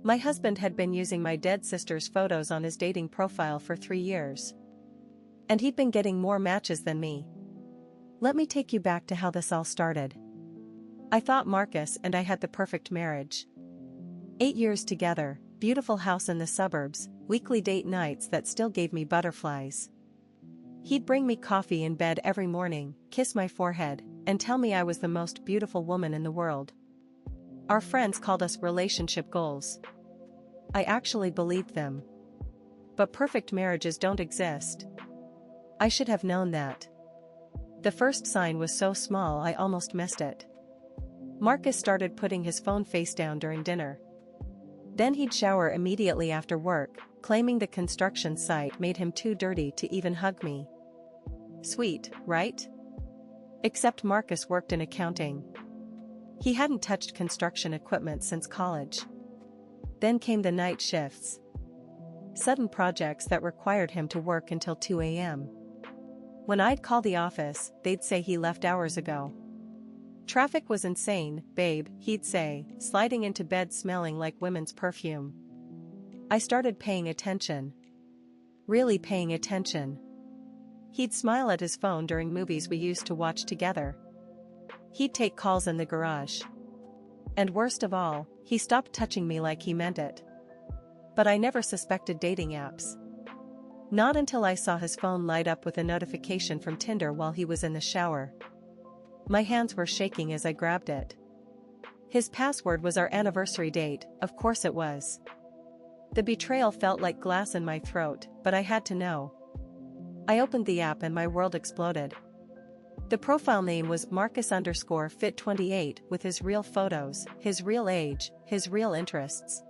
My husband had been using my dead sister's photos on his dating profile for 3 years. And he'd been getting more matches than me. Let me take you back to how this all started. I thought Marcus and I had the perfect marriage. 8 years together, beautiful house in the suburbs, weekly date nights that still gave me butterflies. He'd bring me coffee in bed every morning, kiss my forehead, and tell me I was the most beautiful woman in the world. Our friends called us relationship goals. I actually believed them. But perfect marriages don't exist. I should have known that. The first sign was so small I almost missed it. Marcus started putting his phone face down during dinner. Then he'd shower immediately after work, claiming the construction site made him too dirty to even hug me. Sweet, right? Except Marcus worked in accounting. He hadn't touched construction equipment since college. Then came the night shifts. Sudden projects that required him to work until 2 a.m. When I'd call the office, they'd say he left hours ago. Traffic was insane, babe, he'd say, sliding into bed smelling like women's perfume. I started paying attention. Really paying attention. He'd smile at his phone during movies we used to watch together. He'd take calls in the garage. And worst of all, he stopped touching me like he meant it. But I never suspected dating apps. Not until I saw his phone light up with a notification from Tinder while he was in the shower. My hands were shaking as I grabbed it. His password was our anniversary date, of course it was. The betrayal felt like glass in my throat, but I had to know. I opened the app and my world exploded. The profile name was Marcus_fit28 with his real photos, his real age, his real interests.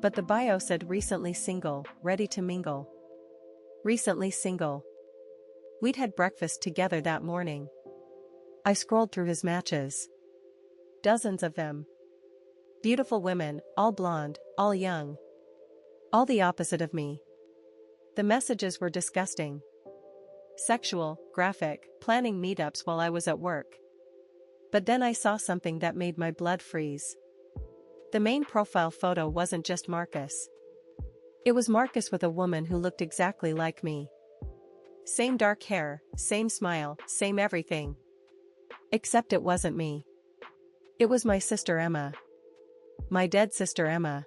But the bio said recently single, ready to mingle. Recently single. We'd had breakfast together that morning. I scrolled through his matches. Dozens of them. Beautiful women, all blonde, all young. All the opposite of me. The messages were disgusting. Sexual, graphic, planning meetups while I was at work. But then I saw something that made my blood freeze. The main profile photo wasn't just Marcus. It was Marcus with a woman who looked exactly like me. Same dark hair, same smile, same everything. Except it wasn't me. It was my sister Emma. My dead sister Emma.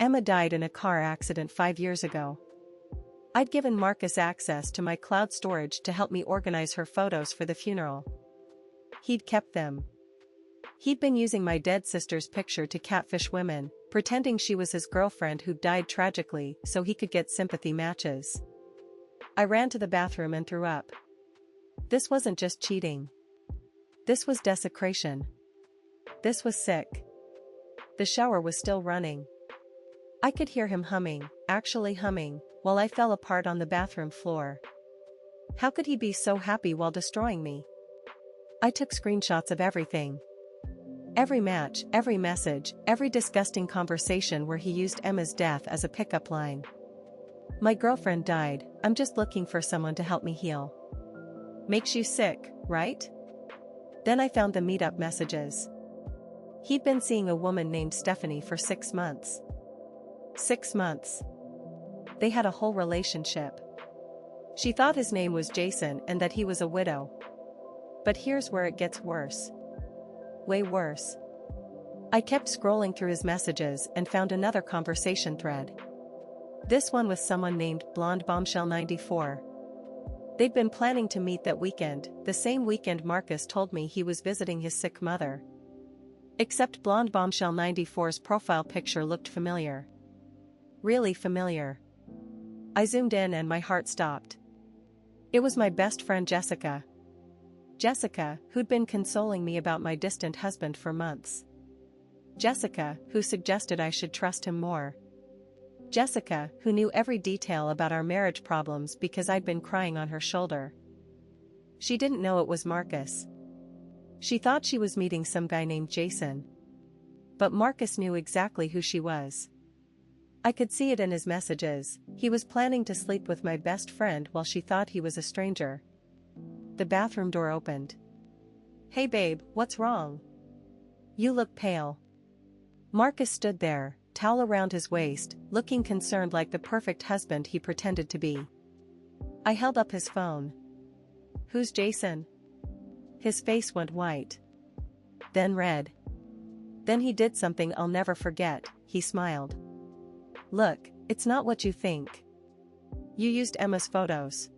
Emma died in a car accident 5 years ago. I'd given Marcus access to my cloud storage to help me organize her photos for the funeral. He'd kept them. He'd been using my dead sister's picture to catfish women, pretending she was his girlfriend who died tragically so he could get sympathy matches. I ran to the bathroom and threw up. This wasn't just cheating. This was desecration. This was sick. The shower was still running. I could hear him humming, actually humming, while I fell apart on the bathroom floor. How could he be so happy while destroying me? I took screenshots of everything. Every match, every message, every disgusting conversation where he used Emma's death as a pickup line. My girlfriend died, I'm just looking for someone to help me heal. Makes you sick, right? Then I found the meetup messages. He'd been seeing a woman named Stephanie for 6 months. 6 months. They had a whole relationship. She thought his name was Jason and that he was a widow. But here's where it gets worse. Way worse. I kept scrolling through his messages and found another conversation thread. This one with someone named Blonde Bombshell 94. They'd been planning to meet that weekend, the same weekend Marcus told me he was visiting his sick mother. Except Blonde Bombshell 94's profile picture looked familiar. Really familiar. I zoomed in and my heart stopped. It was my best friend Jessica. Jessica, who'd been consoling me about my distant husband for months. Jessica, who suggested I should trust him more. Jessica, who knew every detail about our marriage problems because I'd been crying on her shoulder. She didn't know it was Marcus. She thought she was meeting some guy named Jason. But Marcus knew exactly who she was. I could see it in his messages. He was planning to sleep with my best friend while she thought he was a stranger. The bathroom door opened. Hey babe, what's wrong? You look pale. Marcus stood there, towel around his waist, looking concerned like the perfect husband he pretended to be. I held up his phone. "Who's Jason?" His face went white. Then red. Then he did something I'll never forget. He smiled. "Look, it's not what you think. You used Emma's photos."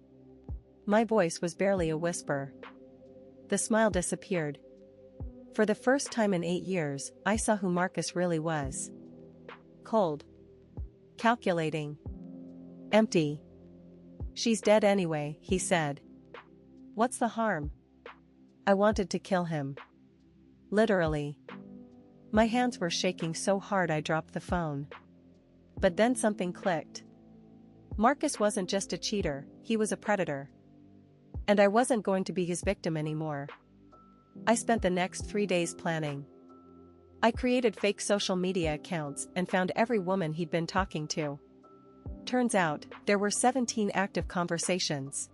My voice was barely a whisper. The smile disappeared. For the first time in 8 years, I saw who Marcus really was. Cold. Calculating. Empty. "She's dead anyway," he said. "What's the harm?" I wanted to kill him. Literally. My hands were shaking so hard I dropped the phone. But then something clicked. Marcus wasn't just a cheater, he was a predator. And I wasn't going to be his victim anymore. I spent the next 3 days planning. I created fake social media accounts and found every woman he'd been talking to. Turns out, there were 17 active conversations.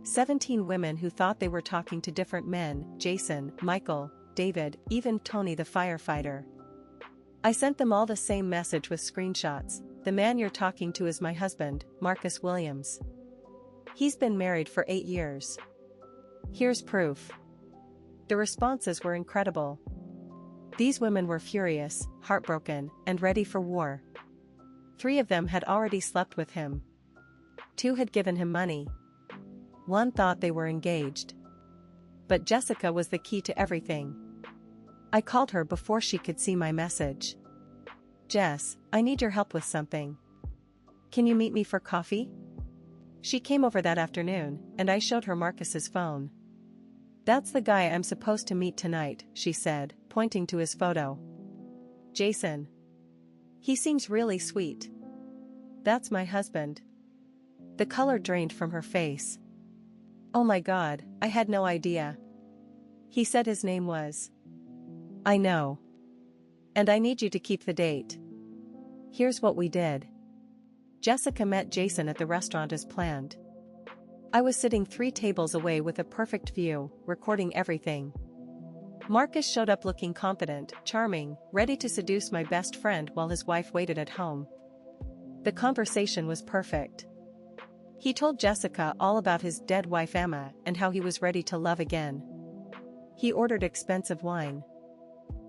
17 women who thought they were talking to different men: Jason, Michael, David, even Tony the firefighter. I sent them all the same message with screenshots: "The man you're talking to is my husband, Marcus Williams. He's been married for 8 years. Here's proof." The responses were incredible. These women were furious, heartbroken, and ready for war. 3 of them had already slept with him. 2 had given him money. 1 thought they were engaged. But Jessica was the key to everything. I called her before she could see my message. "Jess, I need your help with something. Can you meet me for coffee?" She came over that afternoon, and I showed her Marcus's phone. "That's the guy I'm supposed to meet tonight," she said, pointing to his photo. "Jason. He seems really sweet." "That's my husband." The color drained from her face. "Oh my God, I had no idea." He said his name was. "I know. And I need you to keep the date." Here's what we did. Jessica met Jason at the restaurant as planned. I was sitting 3 tables away with a perfect view, recording everything. Marcus showed up looking confident, charming, ready to seduce my best friend while his wife waited at home. The conversation was perfect. He told Jessica all about his dead wife Emma and how he was ready to love again. He ordered expensive wine.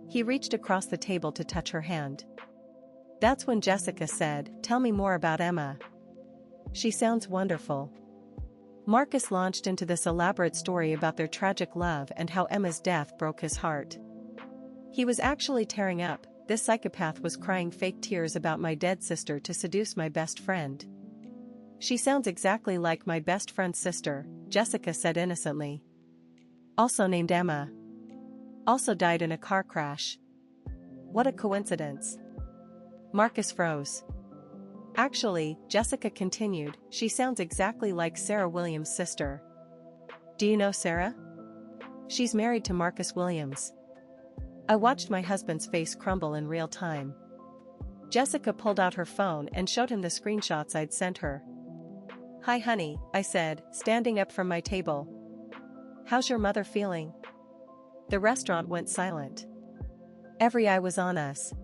He reached across the table to touch her hand. That's when Jessica said, "Tell me more about Emma." "She sounds wonderful." Marcus launched into this elaborate story about their tragic love and how Emma's death broke his heart. He was actually tearing up. This psychopath was crying fake tears about my dead sister to seduce my best friend. "She sounds exactly like my best friend's sister," Jessica said innocently. "Also named Emma. Also died in a car crash. What a coincidence." Marcus froze. "Actually," Jessica continued, "she sounds exactly like Sarah Williams' sister." "Do you know Sarah?" "She's married to Marcus Williams." I watched my husband's face crumble in real time. Jessica pulled out her phone and showed him the screenshots I'd sent her. "Hi honey," I said, standing up from my table. "How's your mother feeling?" The restaurant went silent. Every eye was on us.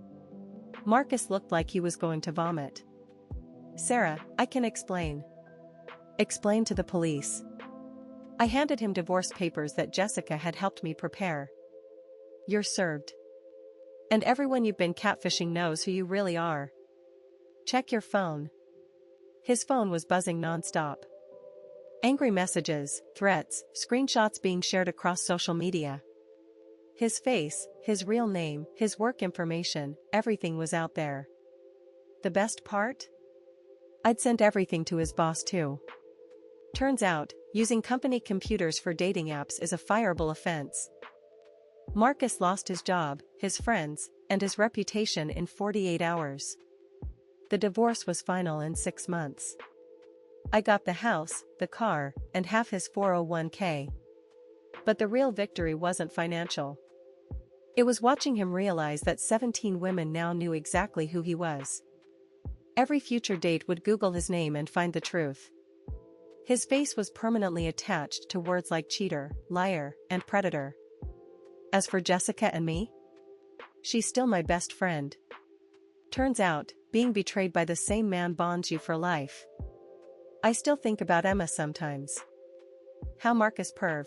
Marcus looked like he was going to vomit. "Sarah, I can explain." "Explain to the police." I handed him divorce papers that Jessica had helped me prepare. "You're served. And everyone you've been catfishing knows who you really are. Check your phone." His phone was buzzing nonstop. Angry messages, threats, screenshots being shared across social media. His face, his real name, his work information, everything was out there. The best part? I'd sent everything to his boss too. Turns out, using company computers for dating apps is a fireable offense. Marcus lost his job, his friends, and his reputation in 48 hours. The divorce was final in 6 months. I got the house, the car, and half his 401k. But the real victory wasn't financial. It was watching him realize that 17 women now knew exactly who he was. Every future date would Google his name and find the truth. His face was permanently attached to words like cheater, liar, and predator. As for Jessica and me? She's still my best friend. Turns out, being betrayed by the same man bonds you for life. I still think about Emma sometimes. How Marcus perv.